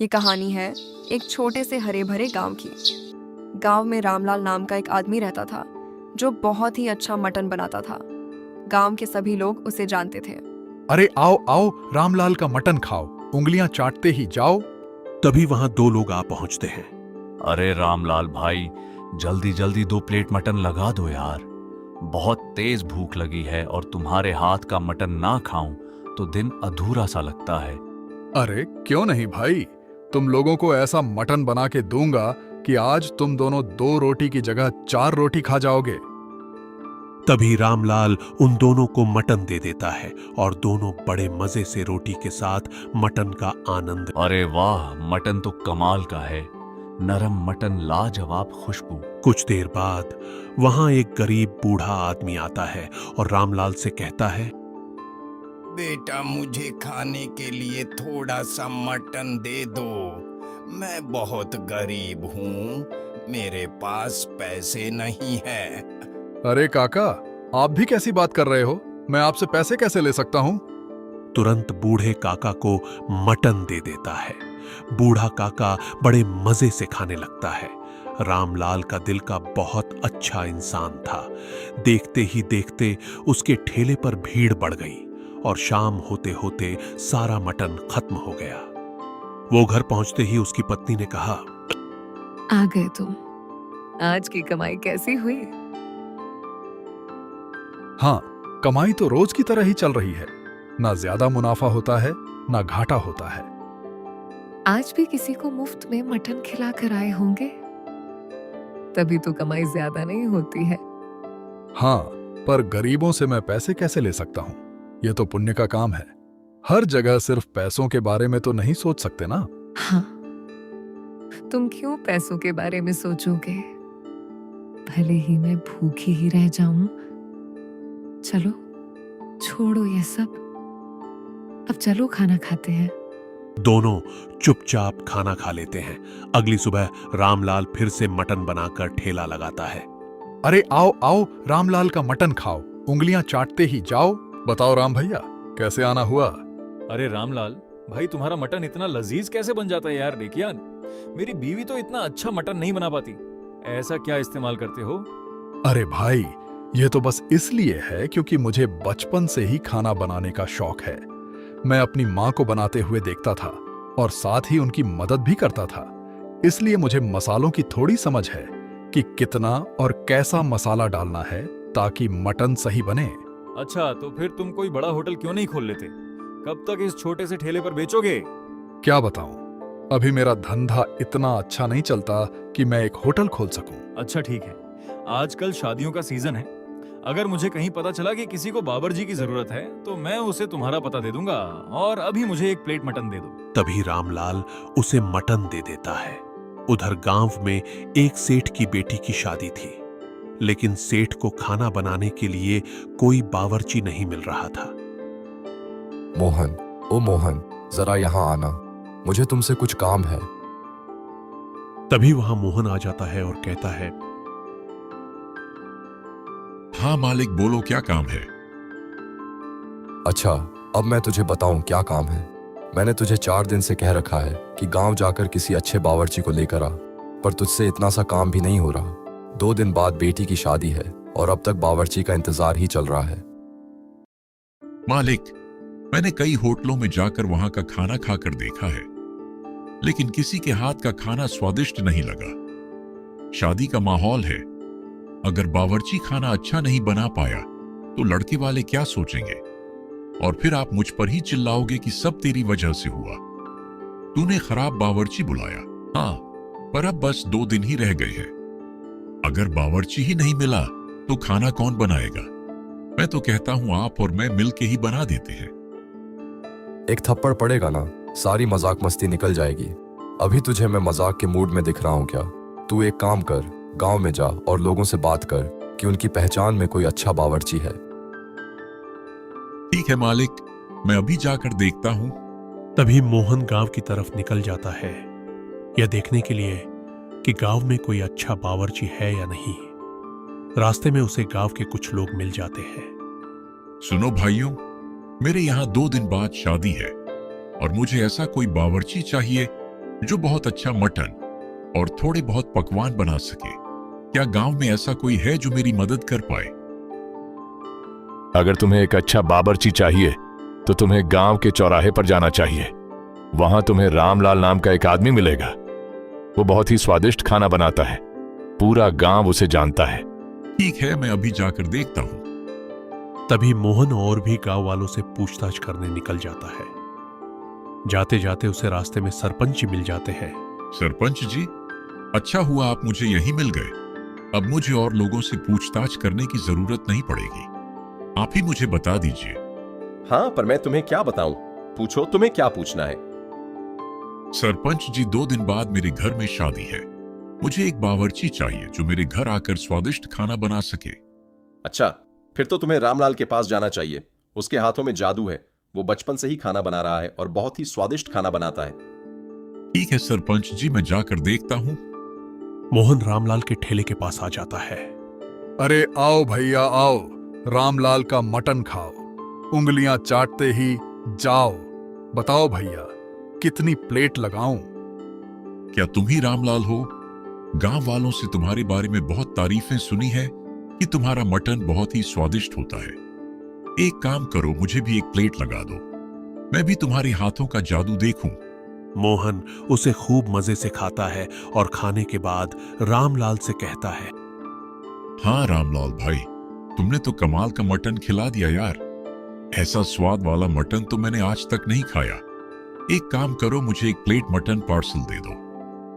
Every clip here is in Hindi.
ये कहानी है एक छोटे से हरे भरे गांव की। गांव में रामलाल नाम का एक आदमी रहता था जो बहुत ही अच्छा मटन बनाता था। गांव के सभी लोग उसे जानते थे। अरे आओ आओ, रामलाल का मटन खाओ, उंगलियां चाटते ही जाओ। तभी वहां दो लोग आ पहुंचते हैं। अरे रामलाल भाई, जल्दी जल्दी 2 प्लेट मटन लगा दो यार। बहुत तेज भूख लगी है और तुम्हारे हाथ का मटन ना खाऊं तो दिन अधूरा सा लगता है। अरे क्यों नहीं भाई, तुम लोगों को ऐसा मटन बना के दूंगा कि आज तुम दोनों 2 रोटी की जगह 4 रोटी खा जाओगे। तभी रामलाल उन दोनों को मटन दे देता है और दोनों बड़े मजे से रोटी के साथ मटन का आनंद। अरे वाह, मटन तो कमाल का है। नरम मटन, लाजवाब खुशबू। कुछ देर बाद वहां एक गरीब बूढ़ा आदमी आता है और रामलाल से कहता है, बेटा मुझे खाने के लिए थोड़ा सा मटन दे दो। मैं बहुत गरीब हूँ, मेरे पास पैसे नहीं है। अरे काका, आप भी कैसी बात कर रहे हो? मैं आपसे पैसे कैसे ले सकता हूँ? तुरंत बूढ़े काका को मटन दे देता है। बूढ़ा काका बड़े मजे से खाने लगता है। रामलाल का दिल का बहुत अच्छा इंसान था। देखते ही देखते उसके ठेले पर भीड़ बढ़ गई और शाम होते होते सारा मटन खत्म हो गया। वो घर पहुंचते ही उसकी पत्नी ने कहा, आ गए तुम। आज की कमाई कैसी हुई? हाँ, कमाई तो रोज की तरह ही चल रही है। ना ज्यादा मुनाफा होता है ना घाटा होता है। आज भी किसी को मुफ्त में मटन खिला कर आए होंगे, तभी तो कमाई ज्यादा नहीं होती है। हाँ, पर गरीबों से मैं पैसे कैसे ले सकता हूँ? ये तो पुण्य का काम है। हर जगह सिर्फ पैसों के बारे में तो नहीं सोच सकते ना। हाँ, तुम क्यों पैसों के बारे में सोचोगे? भले ही मैं भूखी ही रह जाऊं। चलो छोड़ो ये सब, अब चलो खाना खाते हैं। दोनों चुपचाप खाना खा लेते हैं। अगली सुबह रामलाल फिर से मटन बनाकर ठेला लगाता है। अरे आओ आओ, रामलाल का मटन खाओ, उंगलियां चाटते ही जाओ। बताओ राम भैया, कैसे आना हुआ? अरे रामलाल भाई, तुम्हारा मटन इतना लजीज कैसे बन जाता है यार? देखिए, मेरी बीवी तो इतना अच्छा मटन नहीं बना पाती। ऐसा क्या इस्तेमाल करते हो? अरे भाई, ये तो बस इसलिए है क्योंकि मुझे बचपन से ही खाना बनाने का शौक है। मैं अपनी माँ को बनाते हुए देखता था और साथ ही उनकी मदद भी करता था। इसलिए मुझे मसालों की थोड़ी समझ है कि कितना और कैसा मसाला डालना है ताकि मटन सही बने। अच्छा, तो फिर तुम कोई बड़ा होटल क्यों नहीं खोल लेते? कब तक इस छोटे से ठेले पर बेचोगे? क्या बताऊं, अभी मेरा धंधा इतना अच्छा नहीं चलता कि मैं एक होटल खोल सकूं। अच्छा ठीक है, आजकल शादियों का सीजन है। अगर मुझे कहीं पता चला कि किसी को बाबर जी की जरूरत है तो मैं उसे तुम्हारा पता दे दूंगा, और अभी मुझे 1 प्लेट मटन दे दो। तभी रामलाल उसे मटन दे देता है। उधर गांव में एक सेठ की बेटी की शादी थी, लेकिन सेठ को खाना बनाने के लिए कोई बावर्ची नहीं मिल रहा था। मोहन, ओ मोहन, जरा यहाँ आना, मुझे तुमसे कुछ काम है। तभी वहां मोहन आ जाता है और कहता है, हाँ मालिक, बोलो क्या काम है? अच्छा, अब मैं तुझे बताऊं क्या काम है। मैंने तुझे 4 दिन से कह रखा है कि गांव जाकर किसी अच्छे बावर्ची को लेकर आ, पर तुझसे इतना सा काम भी नहीं हो रहा। 2 दिन बाद बेटी की शादी है और अब तक बावर्ची का इंतजार ही चल रहा है। मालिक, मैंने कई होटलों में जाकर वहां का खाना खाकर देखा है, लेकिन किसी के हाथ का खाना स्वादिष्ट नहीं लगा। शादी का माहौल है, अगर बावर्ची खाना अच्छा नहीं बना पाया तो लड़के वाले क्या सोचेंगे? और फिर आप मुझ पर ही चिल्लाओगे कि सब तेरी वजह से हुआ। तूने खराब बावर्ची बुलाया। हाँ, पर अब बस 2 दिन ही रह गए हैं। अगर बावर्ची ही नहीं मिला तो खाना कौन बनाएगा? मैं तो कहता हूं आप और मैं मिलके ही बना देते हैं। एक थप्पड़ पड़ेगा ना, सारी मजाक मस्ती निकल जाएगी। अभी तुझे मैं मजाक के मूड में दिख रहा हूं क्या? तू एक काम कर, गांव में जा और लोगों से बात कर कि उनकी पहचान में कोई अच्छा बावर्ची है। ठीक है मालिक, मैं अभी जाकर देखता हूं। तभी मोहन गांव की तरफ निकल जाता है, यह देखने के लिए कि गांव में कोई अच्छा बावर्ची है या नहीं। रास्ते में उसे गांव के कुछ लोग मिल जाते हैं। सुनो भाइयों, मेरे यहाँ 2 दिन बाद शादी है और मुझे ऐसा कोई बावर्ची चाहिए जो बहुत अच्छा मटन और थोड़े बहुत पकवान बना सके। क्या गांव में ऐसा कोई है जो मेरी मदद कर पाए? अगर तुम्हें एक अच्छा बावर्ची चाहिए तो तुम्हें गांव के चौराहे पर जाना चाहिए। वहां तुम्हें रामलाल नाम का एक आदमी मिलेगा। वो बहुत ही स्वादिष्ट खाना बनाता है, पूरा गांव उसे जानता है। ठीक है, मैं अभी जाकर देखता हूँ। तभी मोहन और भी गांव वालों से पूछताछ करने निकल जाता है। जाते जाते उसे रास्ते में सरपंच जी मिल जाते हैं। सरपंच जी, अच्छा हुआ आप मुझे यहीं मिल गए। अब मुझे और लोगों से पूछताछ करने की जरूरत नहीं पड़ेगी। आप ही मुझे बता दीजिए। हाँ, पर मैं तुम्हें क्या बताऊं? पूछो, तुम्हें क्या पूछना है? सरपंच जी, 2 दिन बाद मेरे घर में शादी है। मुझे एक बावर्ची चाहिए जो मेरे घर आकर स्वादिष्ट खाना बना सके। अच्छा, फिर तो तुम्हें रामलाल के पास जाना चाहिए। उसके हाथों में जादू है। वो बचपन से ही खाना बना रहा है और बहुत ही स्वादिष्ट खाना बनाता है। ठीक है सरपंच जी, मैं जाकर देखता हूँ। मोहन रामलाल के ठेले के पास आ जाता है। अरे आओ भैया आओ, रामलाल का मटन खाओ। उंगलियां चाटते ही जाओ। बताओ भैया, कितनी प्लेट लगाऊं? क्या तुम ही रामलाल हो? गांव वालों से तुम्हारे बारे में बहुत तारीफें सुनी है कि तुम्हारा मटन बहुत ही स्वादिष्ट होता है। एक काम करो, मुझे भी एक प्लेट लगा दो। मैं भी तुम्हारे हाथों का जादू देखूं। मोहन उसे खूब मजे से खाता है और खाने के बाद रामलाल से कहता है, हाँ रामलाल भाई, तुमने तो कमाल का मटन खिला दिया यार। ऐसा स्वाद वाला मटन तो मैंने आज तक नहीं खाया। एक काम करो, मुझे एक प्लेट मटन पार्सल दे दो।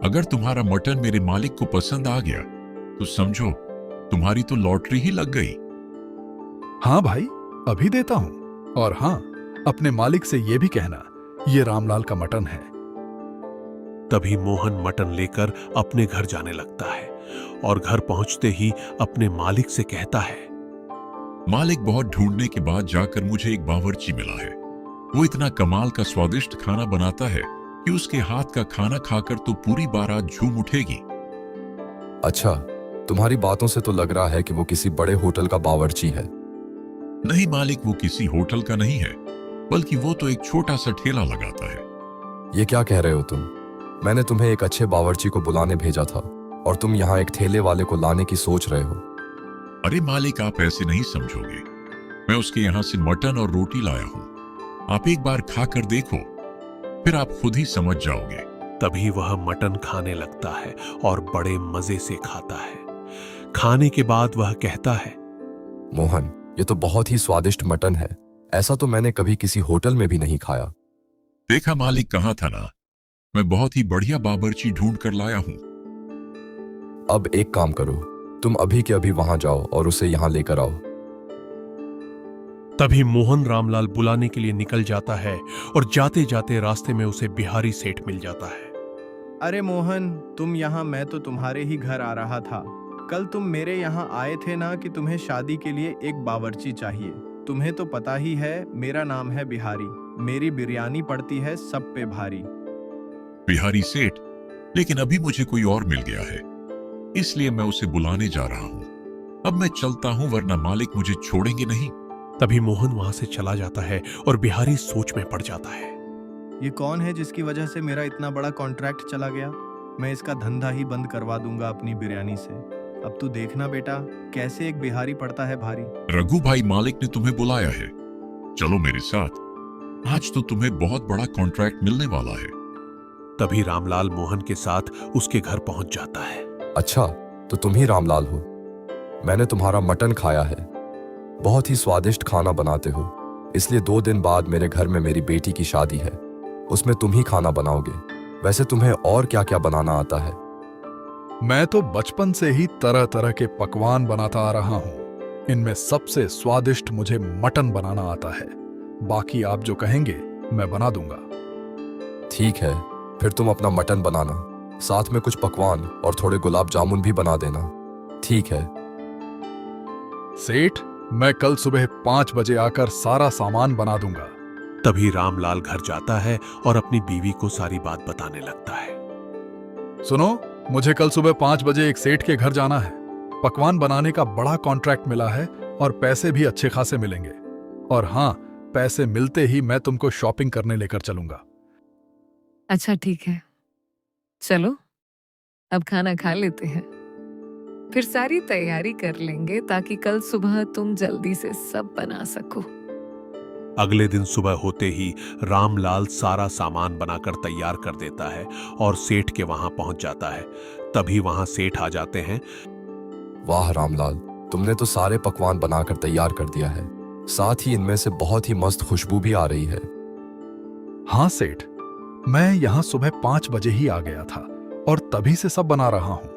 अगर तुम्हारा मटन मेरे मालिक को पसंद आ गया तो समझो तुम्हारी तो लॉटरी ही लग गई। हाँ भाई, अभी देता हूं। और हाँ, अपने मालिक से ये भी कहना, ये रामलाल का मटन है। तभी मोहन मटन लेकर अपने घर जाने लगता है और घर पहुंचते ही अपने मालिक से कहता है, मालिक, बहुत ढूंढने के बाद जाकर मुझे एक बावर्ची मिला है। वो इतना कमाल का स्वादिष्ट खाना बनाता है कि उसके हाथ का खाना खाकर तो पूरी बारात झूम उठेगी। अच्छा, तुम्हारी बातों से तो लग रहा है कि वो किसी बड़े होटल का बावर्ची है। नहीं मालिक, वो किसी होटल का नहीं है, बल्कि वो तो एक छोटा सा ठेला लगाता है। ये क्या कह रहे हो तुम? मैंने तुम्हें एक अच्छे बावर्ची को बुलाने भेजा था और तुम यहाँ एक ठेले वाले को लाने की सोच रहे हो। अरे मालिक, आप ऐसे नहीं समझोगे। मैं उसके यहाँ से मटन और रोटी लाया हूँ। आप एक बार खाकर देखो, फिर आप खुद ही समझ जाओगे। तभी वह मटन खाने लगता है और बड़े मजे से खाता है। खाने के बाद वह कहता है, मोहन, ये तो बहुत ही स्वादिष्ट मटन है। ऐसा तो मैंने कभी किसी होटल में भी नहीं खाया। देखा मालिक, कहा था ना, मैं बहुत ही बढ़िया बावर्ची ढूंढ कर लाया हूँ। अब एक काम करो, तुम अभी के अभी वहां जाओ और उसे यहाँ लेकर आओ। तभी मोहन रामलाल बुलाने के लिए निकल जाता है और जाते जाते रास्ते में उसे बिहारी सेठ मिल जाता है। अरे मोहन, तुम यहाँ, मैं तो तुम्हारे ही घर आ रहा था। कल तुम मेरे यहाँ आए थे ना कि तुम्हें शादी के लिए एक बावर्ची चाहिए। तुम्हें तो पता ही है, मेरा नाम है बिहारी। मेरी बिरयानी पड़ती है सब पे भारी। बिहारी सेठ, लेकिन अभी मुझे कोई और मिल गया है, इसलिए मैं उसे बुलाने जा रहा हूँ। अब मैं चलता हूँ, वरना मालिक मुझे छोड़ेंगे नहीं। तभी मोहन वहां से चला जाता है और बिहारी सोच में पड़ जाता है। ये कौन है जिसकी वजह से मेरा इतना बड़ा कॉन्ट्रैक्ट चला गया? मैं इसका धंधा ही बंद करवा दूंगा अपनी बिरयानी से। अब तू देखना बेटा, कैसे एक बिहारी पड़ता है भारी। रघु भाई, मालिक ने तुम्हें बुलाया है, चलो मेरे साथ। आज तो तुम्हें बहुत बड़ा कॉन्ट्रैक्ट मिलने वाला है। तभी रामलाल मोहन के साथ उसके घर पहुंच जाता है। अच्छा, तो तुम ही रामलाल हो। मैंने तुम्हारा मटन खाया है। बहुत ही स्वादिष्ट खाना बनाते हो, इसलिए 2 दिन बाद मेरे घर में मेरी बेटी की शादी है। उसमें तुम ही खाना बनाओगे। वैसे तुम्हें और क्या क्या बनाना आता है? मैं तो बचपन से ही तरह तरह के पकवान बनाता आ रहा हूं। इनमें सबसे स्वादिष्ट मुझे मटन बनाना आता है। बाकी आप जो कहेंगे मैं बना दूंगा। ठीक है, फिर तुम अपना मटन बनाना, साथ में कुछ पकवान और थोड़े गुलाब जामुन भी बना देना। ठीक है सेठ, मैं कल सुबह 5 बजे आकर सारा सामान बना दूंगा। तभी रामलाल घर जाता है और अपनी बीवी को सारी बात बताने लगता है। सुनो, मुझे कल सुबह 5 बजे एक सेठ के घर जाना है। पकवान बनाने का बड़ा कॉन्ट्रैक्ट मिला है और पैसे भी अच्छे खासे मिलेंगे। और हाँ, पैसे मिलते ही मैं तुमको शॉपिंग करने लेकर चलूंगा। अच्छा ठीक है, चलो अब खाना खा लेते हैं, फिर सारी तैयारी कर लेंगे ताकि कल सुबह तुम जल्दी से सब बना सको। अगले दिन सुबह होते ही रामलाल सारा सामान बनाकर तैयार कर देता है और सेठ के वहां पहुंच जाता है। तभी वहां सेठ आ जाते हैं। वाह रामलाल, तुमने तो सारे पकवान बनाकर तैयार कर दिया है, साथ ही इनमें से बहुत ही मस्त खुशबू भी आ रही है। हाँ सेठ, मैं यहाँ सुबह 5 बजे ही आ गया था और तभी से सब बना रहा हूँ।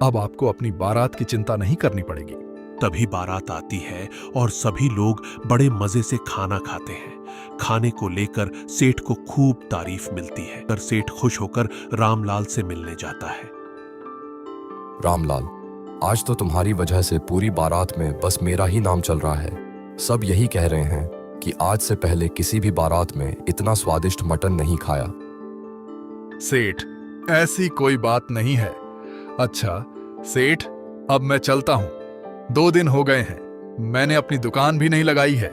अब आपको अपनी बारात की चिंता नहीं करनी पड़ेगी। तभी बारात आती है और सभी लोग बड़े मजे से खाना खाते हैं। खाने को लेकर सेठ को खूब तारीफ मिलती है। पर सेठ खुश होकर रामलाल से मिलने जाता है। रामलाल, आज तो तुम्हारी वजह से पूरी बारात में बस मेरा ही नाम चल रहा है। सब यही कह रहे हैं कि आज से पहले किसी भी बारात में इतना स्वादिष्ट मटन नहीं खाया। सेठ, ऐसी कोई बात नहीं है। अच्छा सेठ, अब मैं चलता हूं। 2 दिन हो गए हैं, मैंने अपनी दुकान भी नहीं लगाई है।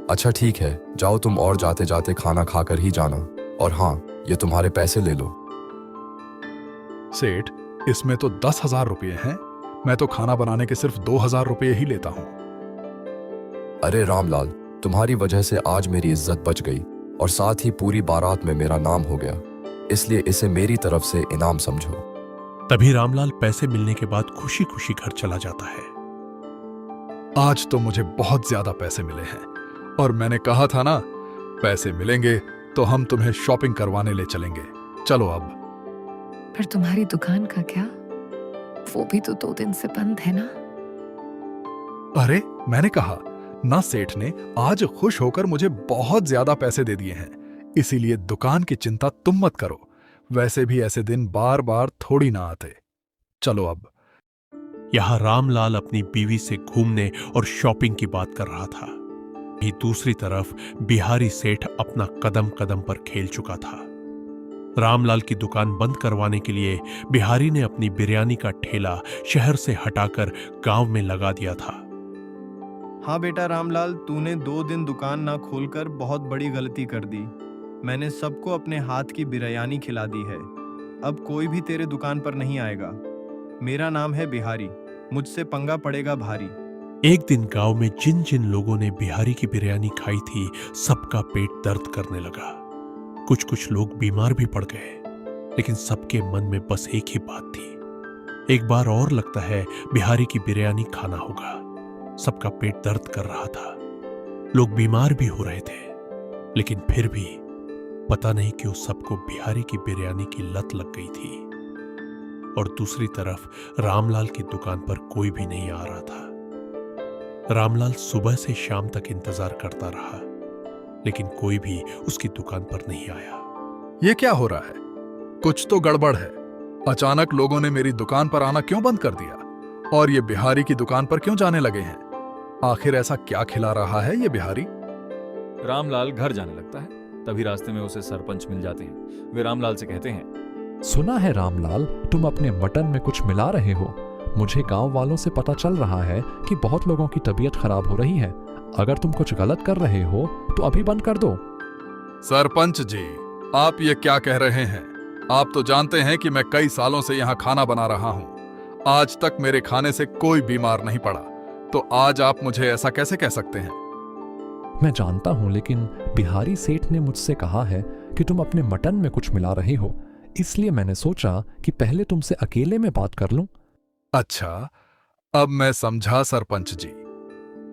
अच्छा ठीक है, जाओ तुम, और जाते जाते खाना खाकर ही जाना। और हाँ, ये तुम्हारे पैसे ले लो। सेठ, इसमें तो 10,000 रुपये हैं। मैं तो खाना बनाने के सिर्फ 2,000 रुपये ही लेता हूं। अरे रामलाल, तुम्हारी वजह से आज मेरी इज्जत बच गई और साथ ही पूरी बारात में मेरा नाम हो गया, इसलिए इसे मेरी तरफ से इनाम समझो। तभी रामलाल पैसे मिलने के बाद खुशी खुशी घर चला जाता है। आज तो मुझे बहुत ज्यादा पैसे मिले हैं और मैंने कहा था ना, पैसे मिलेंगे तो हम तुम्हें शॉपिंग करवाने ले चलेंगे। चलो अब। पर तुम्हारी दुकान का क्या? वो भी तो 2 दिन से बंद है ना। अरे मैंने कहा ना, सेठ ने आज खुश होकर मुझे बहुत ज्यादा पैसे दे दिए हैं, इसीलिए दुकान की चिंता तुम मत करो। वैसे भी ऐसे दिन बार बार थोड़ी ना आते। चलो अब। यहां रामलाल अपनी बीवी से घूमने और शॉपिंग की बात कर रहा था। ही दूसरी तरफ बिहारी सेठ अपना कदम कदम पर खेल चुका था। रामलाल की दुकान बंद करवाने के लिए बिहारी ने अपनी बिरयानी का ठेला शहर से हटाकर गांव में लगा दिया था। हाँ बेटा रामलाल, तूने 2 दिन दुकान ना खोलकर बहुत बड़ी गलती कर दी। मैंने सबको अपने हाथ की बिरयानी खिला दी है। अब कोई भी तेरे दुकान पर नहीं आएगा। मेरा नाम है बिहारी, मुझसे पंगा पड़ेगा भारी। एक दिन गांव में जिन जिन लोगों ने बिहारी की बिरयानी खाई थी, सबका पेट दर्द करने लगा। कुछ कुछ लोग बीमार भी पड़ गए, लेकिन सबके मन में बस एक ही बात थी, एक बार और लगता है बिहारी की बिरयानी खाना होगा। सबका पेट दर्द कर रहा था, लोग बीमार भी हो रहे थे, लेकिन फिर भी पता नहीं क्यों सबको बिहारी की बिरयानी की लत लग गई थी। और दूसरी तरफ रामलाल की दुकान पर कोई भी नहीं आ रहा था। रामलाल सुबह से शाम तक इंतजार करता रहा, लेकिन कोई भी उसकी दुकान पर नहीं आया। ये क्या हो रहा है? कुछ तो गड़बड़ है। अचानक लोगों ने मेरी दुकान पर आना क्यों बंद कर दिया और ये बिहारी की दुकान पर क्यों जाने लगे हैं? आखिर ऐसा क्या खिला रहा है ये बिहारी? रामलाल घर जाने लगता है, तभी रास्ते में उसे सरपंच मिल जाते हैं। वे रामलाल से कहते हैं, सुना है रामलाल, तुम अपने मटन में कुछ मिला रहे हो। मुझे गांव वालों से पता चल रहा है कि बहुत लोगों की तबीयत खराब हो रही है। अगर तुम कुछ गलत कर रहे हो तो अभी बंद कर दो। सरपंच जी, आप ये क्या कह रहे हैं? आप तो जानते हैं कि मैं कई सालों से यहाँ खाना बना रहा हूँ। आज तक मेरे खाने से कोई बीमार नहीं पड़ा, तो आज आप मुझे ऐसा कैसे कह सकते हैं? मैं जानता हूं, लेकिन बिहारी सेठ ने मुझसे कहा है कि तुम अपने मटन में कुछ मिला रहे हो, इसलिए मैंने सोचा कि पहले तुमसे अकेले में बात कर लूं। अच्छा, अब मैं समझा सरपंच जी।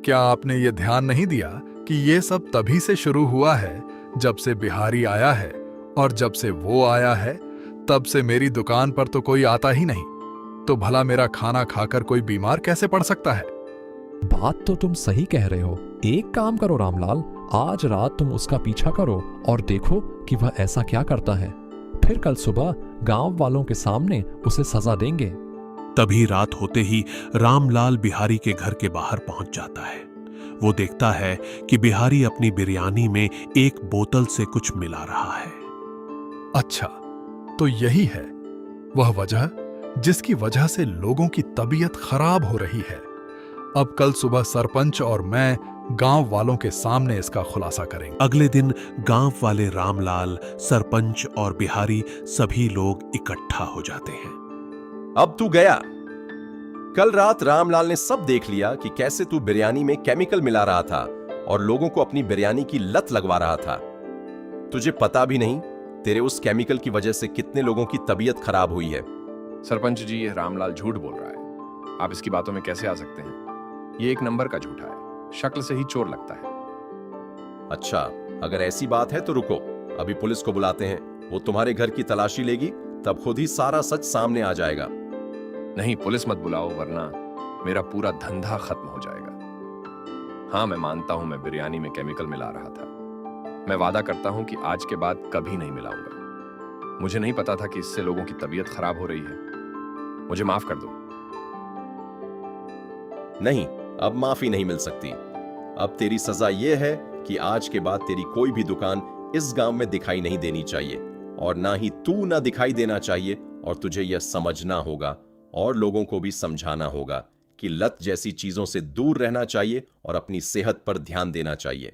क्या आपने ये ध्यान नहीं दिया कि ये सब तभी से शुरू हुआ है जब से बिहारी आया है, और जब से वो आया है तब से मेरी दुकान पर तो कोई आता ही नहीं। तो भला मेरा खाना खाकर कोई बीमार कैसे पड़ सकता है? बात तो तुम सही कह रहे हो। एक काम करो रामलाल, आज रात तुम उसका पीछा करो और देखो कि वह ऐसा क्या करता है। फिर कल सुबह गांव वालों के सामने उसे सजा देंगे। तभी रात होते ही रामलाल बिहारी के घर के बाहर पहुंच जाता है। वो देखता है कि बिहारी अपनी बिरयानी में एक बोतल से कुछ मिला रहा है। अच्छा, तो यही है वह वजह जिसकी वजह से लोगों की तबीयत खराब हो रही है। अब कल सुबह सरपंच और मैं गांव वालों के सामने इसका खुलासा करेंगे। अगले दिन गांव वाले रामलाल, सरपंच और बिहारी सभी लोग इकट्ठा हो जाते हैं। अब तू गया। कल रात रामलाल ने सब देख लिया कि कैसे तू बिरयानी में केमिकल मिला रहा था और लोगों को अपनी बिरयानी की लत लगवा रहा था। तुझे पता भी नहीं तेरे उस केमिकल की वजह से कितने लोगों की तबीयत खराब हुई है। सरपंच जी, ये रामलाल झूठ बोल रहा है। आप इसकी बातों में कैसे आ सकते हैं? ये एक नंबर का झूठा है, शक्ल से ही चोर लगता है। अच्छा, अगर ऐसी बात है तो रुको, अभी पुलिस को बुलाते हैं। वो तुम्हारे घर की तलाशी लेगी, तब खुद ही सारा सच सामने आ जाएगा। नहीं, पुलिस मत बुलाओ, वरना मेरा पूरा धंधा खत्म हो जाएगा। हाँ, मैं मानता हूं मैं बिरयानी में केमिकल मिला रहा था। मैं वादा करता हूं कि आज के बाद कभी नहीं मिलाऊंगा। मुझे नहीं पता था कि इससे लोगों की तबीयत खराब हो रही है। मुझे माफ कर दो। नहीं, अब माफी नहीं मिल सकती। अब तेरी सजा यह है कि आज के बाद तेरी कोई भी दुकान इस गांव में दिखाई नहीं देनी चाहिए, और ना ही तू ना दिखाई देना चाहिए। और तुझे यह समझना होगा और लोगों को भी समझाना होगा कि लत जैसी चीजों से दूर रहना चाहिए और अपनी सेहत पर ध्यान देना चाहिए।